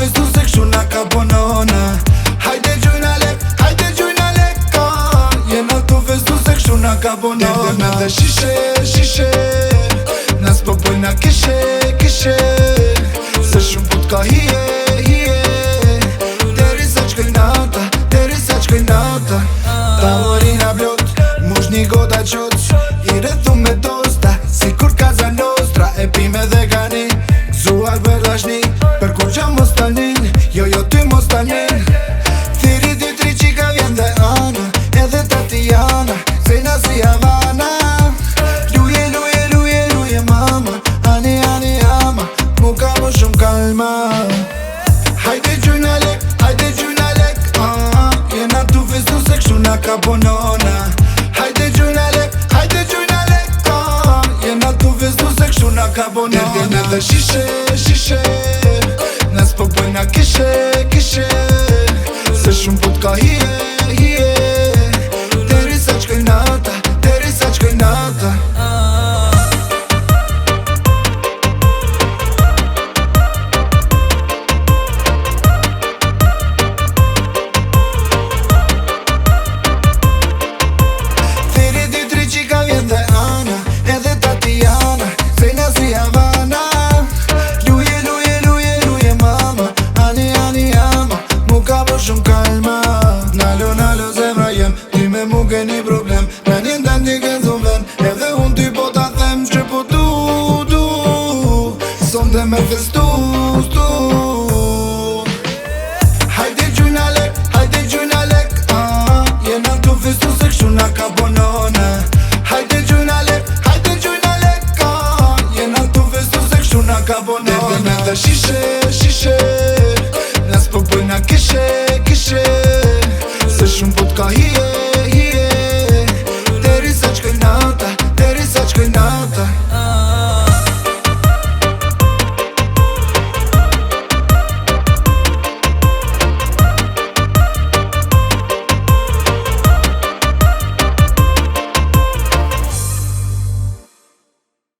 festu se kështu na ka bonona. Hajde gjujna lek, hajde gjujna leka. Jena tu festu se kështu na ka bonona. Erdem edhe shishe, shishe, nas po bojna kishe, kishe. Se shumë put ka hije, hije. Deri sa qkoj nata, deri sa qkoj nata. Tavorina blot, mush një goda qot. I rrethu me dosta, si kur Casa Nostra. E pime dhe gani, gzuar berdashni. Per kur qa mos talnin, jo jo ty mos talnin. Thiri dy tri qika vjen dhe Ana, edhe Tatiana, Zena si Havana. Luje, luje, luje, luje mama, ani, ani, ama, mu ka më shumë kalma. Hajde gjujna lek, hajde gjujna lek, jena tu festu se kështu na ka bonona. Hajde gjujna lek, hajde gjujna lek, jena tu festu se kështu na ka bonona. Erdem edhe shishe, shishe, nas po bojna kishe, kishe. Se shumë put ka hije, hije. Deri sa qkoj nata, deri sa qkoj nata. Thiri dy tri qika vjen dhe Ana, edhe Tatiana, Zena si Havana. Luje, luje, luje, luje mama, ani, ani, ama, mu ka më shumë kalma. Nalo, nalo zemra jem, ty me mu keni problem. Me njën të një kënë zumen, edhe unë ty po ta them që po du Son dhe me festu, stu. Hajde gjujna lek, hajde gjujna lek, jena tu festu se kështu na ka bonona. Hajde gjujna lek, hajde gjujna lek, jena tu festu se kështu na ka bonona. Erdem edhe shishe, shishe, nas po bojna kishe, kishe. Se shumë put ka hije,